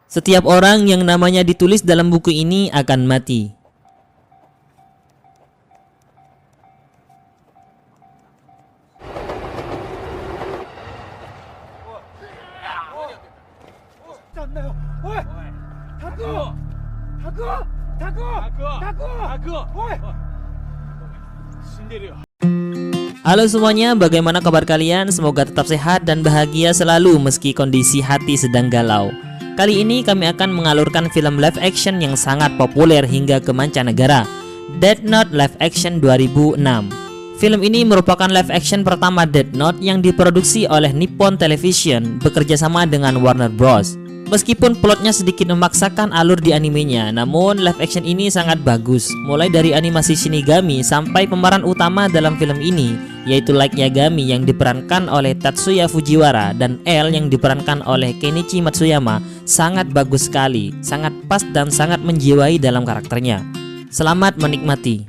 Setiap orang yang namanya ditulis dalam buku ini akan mati. Halo semuanya, bagaimana kabar kalian? Semoga tetap sehat dan bahagia selalu meski kondisi hati sedang galau. Kali ini kami akan mengalurkan film live action yang sangat populer hingga ke mancanegara, Death Note live action 2006. Film ini merupakan live action pertama Death Note yang diproduksi oleh Nippon Television bekerjasama dengan Warner Bros. Meskipun plotnya sedikit memaksakan alur di animenya, namun live action ini sangat bagus. Mulai dari animasi Shinigami sampai pemeran utama dalam film ini, yaitu Light Yagami yang diperankan oleh Tatsuya Fujiwara dan L yang diperankan oleh Kenichi Matsuyama, sangat bagus sekali, sangat pas dan sangat menjiwai dalam karakternya. Selamat menikmati.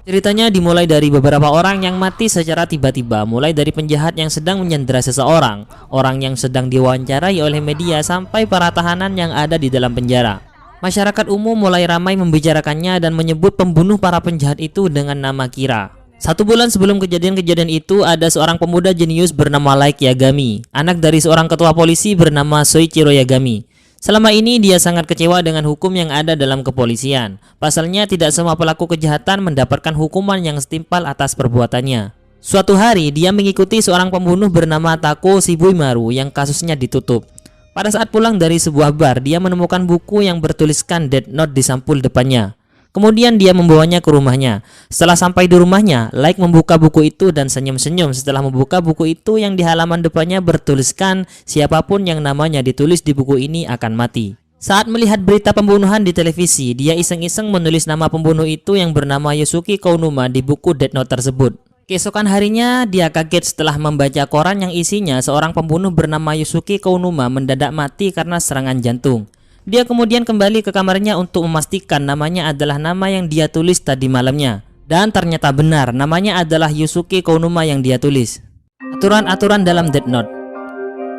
Ceritanya dimulai dari beberapa orang yang mati secara tiba-tiba, mulai dari penjahat yang sedang menyandera seseorang, orang yang sedang diwawancarai oleh media, sampai para tahanan yang ada di dalam penjara. Masyarakat umum mulai ramai membicarakannya dan menyebut pembunuh para penjahat itu dengan nama Kira. 1 bulan sebelum kejadian-kejadian itu, ada seorang pemuda jenius bernama Light Yagami, anak dari seorang ketua polisi bernama Soichiro Yagami. Selama ini dia sangat kecewa dengan hukum yang ada dalam kepolisian. Pasalnya tidak semua pelaku kejahatan mendapatkan hukuman yang setimpal atas perbuatannya. Suatu hari dia mengikuti seorang pembunuh bernama Tako Shibuimaru yang kasusnya ditutup. Pada saat pulang dari sebuah bar, dia menemukan buku yang bertuliskan Death Note di sampul depannya. Kemudian dia membawanya ke rumahnya. Setelah sampai di rumahnya, Light membuka buku itu dan senyum-senyum setelah membuka buku itu yang di halaman depannya bertuliskan siapapun yang namanya ditulis di buku ini akan mati. Saat melihat berita pembunuhan di televisi, dia iseng-iseng menulis nama pembunuh itu yang bernama Yusuke Kounuma di buku Death Note tersebut. Keesokan harinya, dia kaget setelah membaca koran yang isinya seorang pembunuh bernama Yusuke Kounuma mendadak mati karena serangan jantung. Dia kemudian kembali ke kamarnya untuk memastikan namanya adalah nama yang dia tulis tadi malamnya. Dan ternyata benar, namanya adalah Yusuke Kounuma yang dia tulis. Aturan-aturan dalam Death Note.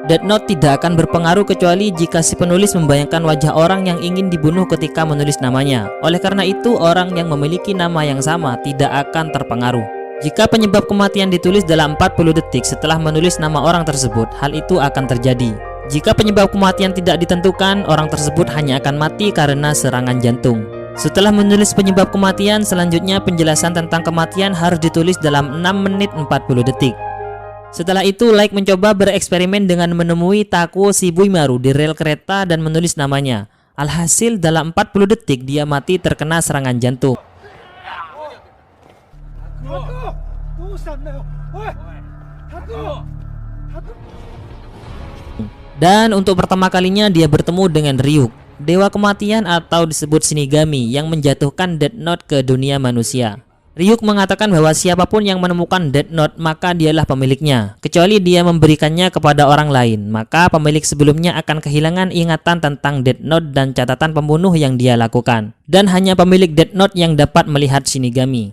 Death Note tidak akan berpengaruh kecuali jika si penulis membayangkan wajah orang yang ingin dibunuh ketika menulis namanya. Oleh karena itu, orang yang memiliki nama yang sama tidak akan terpengaruh. Jika penyebab kematian ditulis dalam 40 detik setelah menulis nama orang tersebut, hal itu akan terjadi. Jika penyebab kematian tidak ditentukan, orang tersebut hanya akan mati karena serangan jantung. Setelah menulis penyebab kematian, selanjutnya penjelasan tentang kematian harus ditulis dalam 6 menit 40 detik. Setelah itu, Light mencoba bereksperimen dengan menemui Tako Shibuimaru di rel kereta dan menulis namanya. Alhasil dalam 40 detik dia mati terkena serangan jantung. Dan untuk pertama kalinya dia bertemu dengan Ryuk, dewa kematian atau disebut Shinigami yang menjatuhkan Death Note ke dunia manusia. Ryuk mengatakan bahwa siapapun yang menemukan Death Note maka dialah pemiliknya, kecuali dia memberikannya kepada orang lain, maka pemilik sebelumnya akan kehilangan ingatan tentang Death Note dan catatan pembunuh yang dia lakukan. Dan hanya pemilik Death Note yang dapat melihat Shinigami.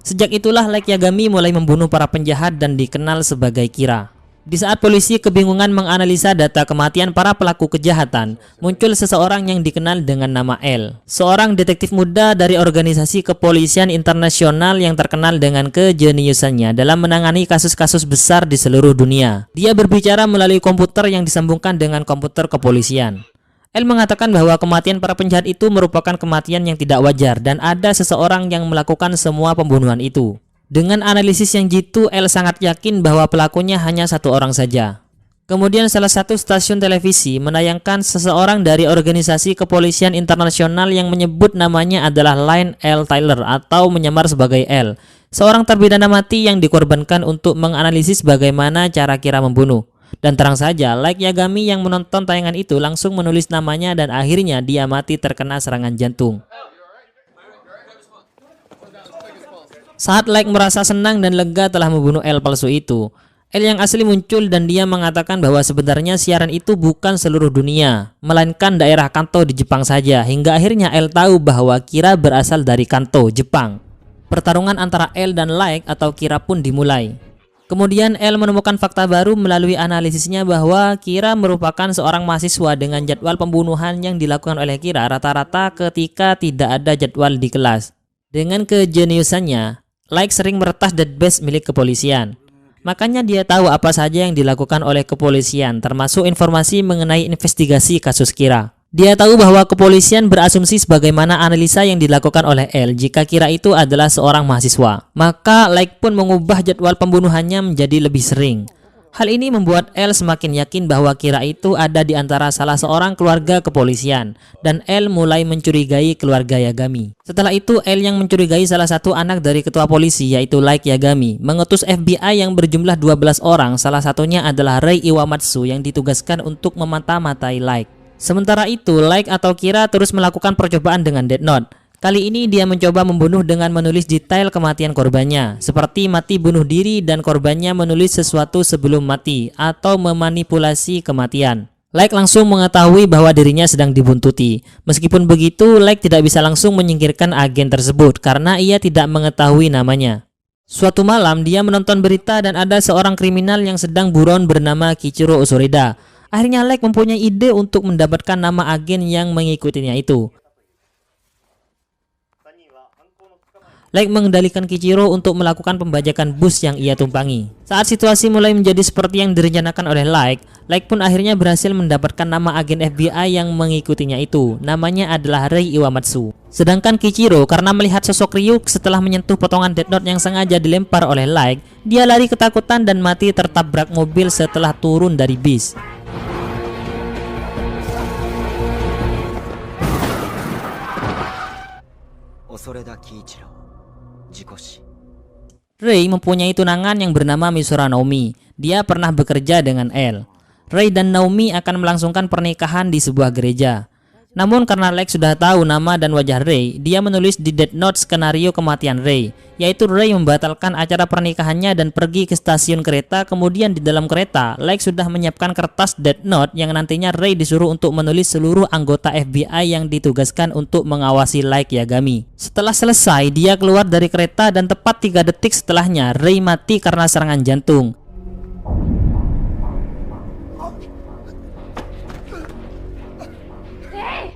Sejak itulah Light Yagami mulai membunuh para penjahat dan dikenal sebagai Kira. Di saat polisi kebingungan menganalisa data kematian para pelaku kejahatan, muncul seseorang yang dikenal dengan nama L, seorang detektif muda dari organisasi kepolisian internasional yang terkenal dengan kejeniusannya dalam menangani kasus-kasus besar di seluruh dunia. Dia berbicara melalui komputer yang disambungkan dengan komputer kepolisian. L mengatakan bahwa kematian para penjahat itu merupakan kematian yang tidak wajar dan ada seseorang yang melakukan semua pembunuhan itu. Dengan analisis yang jitu, L sangat yakin bahwa pelakunya hanya satu orang saja. Kemudian salah satu stasiun televisi menayangkan seseorang dari organisasi kepolisian internasional yang menyebut namanya adalah Lynn L. Tyler atau menyamar sebagai L, seorang terpidana mati yang dikorbankan untuk menganalisis bagaimana cara Kira membunuh. Dan terang saja, Light Yagami yang menonton tayangan itu langsung menulis namanya dan akhirnya dia mati terkena serangan jantung. Saat Light merasa senang dan lega telah membunuh L palsu itu, L yang asli muncul dan dia mengatakan bahwa sebenarnya siaran itu bukan seluruh dunia, melainkan daerah Kanto di Jepang saja, hingga akhirnya L tahu bahwa Kira berasal dari Kanto, Jepang. Pertarungan antara L dan Light atau Kira pun dimulai. Kemudian L menemukan fakta baru melalui analisisnya bahwa Kira merupakan seorang mahasiswa dengan jadwal pembunuhan yang dilakukan oleh Kira rata-rata ketika tidak ada jadwal di kelas. Dengan kejeniusannya, Light sering meretas database milik kepolisian. Makanya dia tahu apa saja yang dilakukan oleh kepolisian, termasuk informasi mengenai investigasi kasus Kira. Dia tahu bahwa kepolisian berasumsi sebagaimana analisa yang dilakukan oleh L jika Kira itu adalah seorang mahasiswa. Maka Light pun mengubah jadwal pembunuhannya menjadi lebih sering. Hal ini membuat L semakin yakin bahwa Kira itu ada di antara salah seorang keluarga kepolisian, dan L mulai mencurigai keluarga Yagami. Setelah itu L yang mencurigai salah satu anak dari ketua polisi yaitu Light Yagami mengutus FBI yang berjumlah 12 orang, salah satunya adalah Rei Iwamatsu yang ditugaskan untuk memata-matai Light. Sementara itu Light atau Kira terus melakukan percobaan dengan Death Note. Kali ini dia mencoba membunuh dengan menulis detail kematian korbannya, seperti mati bunuh diri dan korbannya menulis sesuatu sebelum mati atau memanipulasi kematian. Light langsung mengetahui bahwa dirinya sedang dibuntuti. Meskipun begitu, Light tidak bisa langsung menyingkirkan agen tersebut karena ia tidak mengetahui namanya. Suatu malam dia menonton berita dan ada seorang kriminal yang sedang buron bernama Kichiro Usurida. Akhirnya Light mempunyai ide untuk mendapatkan nama agen yang mengikutinya itu. Light mengendalikan Kichiro untuk melakukan pembajakan bus yang ia tumpangi. Saat situasi mulai menjadi seperti yang direncanakan oleh Light pun akhirnya berhasil mendapatkan nama agen FBI yang mengikutinya itu. Namanya adalah Rei Iwamatsu. Sedangkan Kichiro karena melihat sosok Ryuk setelah menyentuh potongan Death Note yang sengaja dilempar oleh Light, dia lari ketakutan dan mati tertabrak mobil setelah turun dari bis. Rei mempunyai tunangan yang bernama Misora Naomi. Dia pernah bekerja dengan L. Rei dan Naomi akan melangsungkan pernikahan di sebuah gereja. Namun karena Lex sudah tahu nama dan wajah Rei, dia menulis di Death Note skenario kematian Rei, yaitu Rei membatalkan acara pernikahannya dan pergi ke stasiun kereta. Kemudian di dalam kereta, Lex sudah menyiapkan kertas Death Note yang nantinya Rei disuruh untuk menulis seluruh anggota FBI yang ditugaskan untuk mengawasi Light Yagami. Setelah selesai, dia keluar dari kereta dan tepat 3 detik setelahnya, Rei mati karena serangan jantung.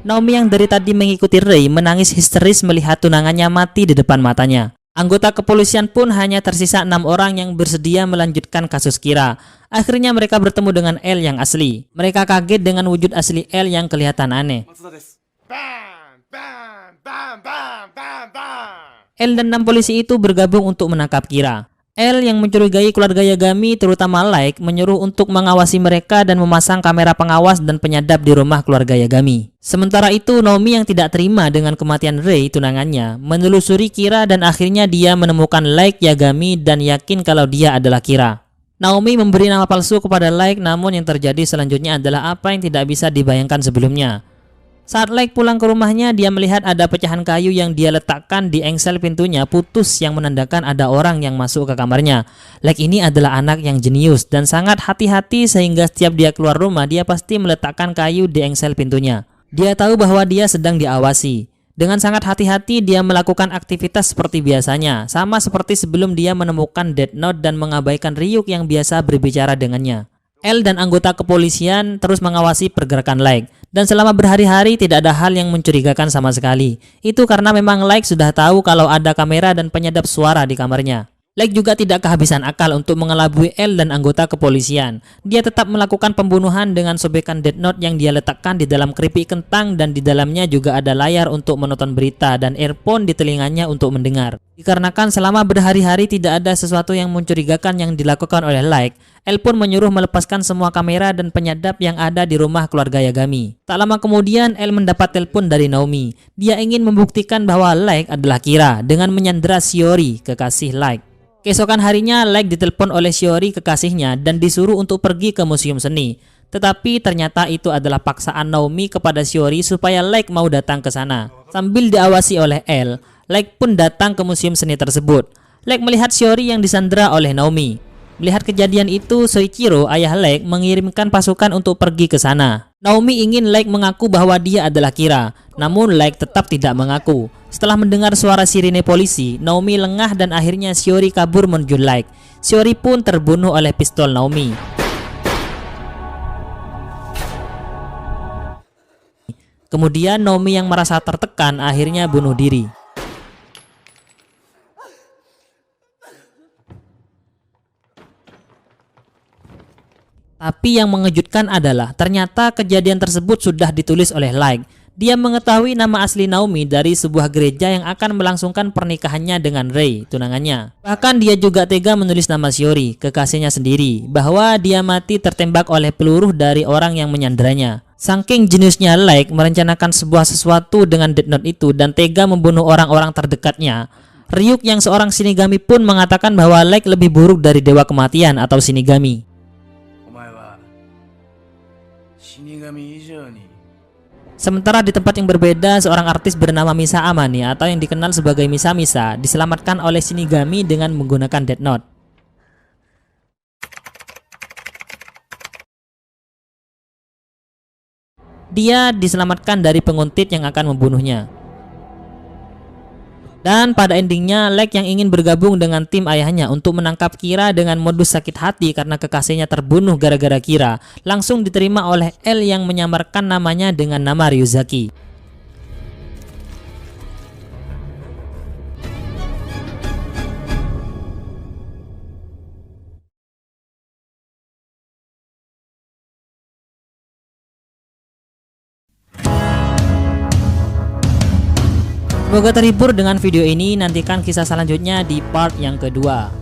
Naomi yang dari tadi mengikuti Rei menangis histeris melihat tunangannya mati di depan matanya. Anggota kepolisian pun hanya tersisa 6 orang yang bersedia melanjutkan kasus Kira. Akhirnya mereka bertemu dengan L yang asli. Mereka kaget dengan wujud asli L yang kelihatan aneh. L dan 6 polisi itu bergabung untuk menangkap Kira. L yang mencurigai keluarga Yagami terutama Light menyuruh untuk mengawasi mereka dan memasang kamera pengawas dan penyadap di rumah keluarga Yagami. Sementara itu Naomi yang tidak terima dengan kematian Rei tunangannya menelusuri Kira dan akhirnya dia menemukan Light Yagami dan yakin kalau dia adalah Kira. Naomi memberi nama palsu kepada Light, namun yang terjadi selanjutnya adalah apa yang tidak bisa dibayangkan sebelumnya. Saat Light pulang ke rumahnya, dia melihat ada pecahan kayu yang dia letakkan di engsel pintunya putus yang menandakan ada orang yang masuk ke kamarnya. Light ini adalah anak yang jenius dan sangat hati-hati sehingga setiap dia keluar rumah dia pasti meletakkan kayu di engsel pintunya. Dia tahu bahwa dia sedang diawasi. Dengan sangat hati-hati dia melakukan aktivitas seperti biasanya, sama seperti sebelum dia menemukan Death Note dan mengabaikan Ryuk yang biasa berbicara dengannya. L dan anggota kepolisian terus mengawasi pergerakan Light. Dan selama berhari-hari tidak ada hal yang mencurigakan sama sekali. Itu karena memang Light sudah tahu kalau ada kamera dan penyadap suara di kamarnya. Light juga tidak kehabisan akal untuk mengelabui L dan anggota kepolisian. Dia tetap melakukan pembunuhan dengan sobekan Death Note yang dia letakkan di dalam keripik kentang dan di dalamnya juga ada layar untuk menonton berita dan earphone di telinganya untuk mendengar. Dikarenakan selama berhari-hari tidak ada sesuatu yang mencurigakan yang dilakukan oleh Light, L pun menyuruh melepaskan semua kamera dan penyadap yang ada di rumah keluarga Yagami. Tak lama kemudian L mendapat telepon dari Naomi. Dia ingin membuktikan bahwa Light adalah Kira dengan menyandera Shiori, kekasih Light. Keesokan harinya Light ditelepon oleh Shiori kekasihnya dan disuruh untuk pergi ke museum seni. Tetapi ternyata itu adalah paksaan Naomi kepada Shiori supaya Light mau datang ke sana. Sambil diawasi oleh L, Light pun datang ke museum seni tersebut. Light melihat Shiori yang disandera oleh Naomi. Melihat kejadian itu, Soichiro, ayah Light, mengirimkan pasukan untuk pergi ke sana. Naomi ingin Light mengaku bahwa dia adalah Kira, namun Light tetap tidak mengaku. Setelah mendengar suara sirine polisi, Naomi lengah dan akhirnya Shiori kabur menuju Light. Shiori pun terbunuh oleh pistol Naomi. Kemudian Naomi yang merasa tertekan akhirnya bunuh diri. Tapi yang mengejutkan adalah ternyata kejadian tersebut sudah ditulis oleh Light. Dia mengetahui nama asli Naomi dari sebuah gereja yang akan melangsungkan pernikahannya dengan Rei, tunangannya. Bahkan dia juga tega menulis nama Shiori, kekasihnya sendiri, bahwa dia mati tertembak oleh peluru dari orang yang menyanderanya. Saking jeniusnya Light merencanakan sebuah sesuatu dengan Death Note itu dan tega membunuh orang-orang terdekatnya, Ryuk yang seorang Shinigami pun mengatakan bahwa Light lebih buruk dari dewa kematian atau Shinigami. Sementara di tempat yang berbeda, seorang artis bernama Misa Amane atau yang dikenal sebagai Misa Misa diselamatkan oleh Shinigami dengan menggunakan Death Note. Dia diselamatkan dari penguntit yang akan membunuhnya. Dan pada endingnya, Light yang ingin bergabung dengan tim ayahnya untuk menangkap Kira dengan modus sakit hati karena kekasihnya terbunuh gara-gara Kira, langsung diterima oleh L yang menyamarkan namanya dengan nama Ryuzaki. Semoga terhibur dengan video ini, nantikan kisah selanjutnya di part yang kedua.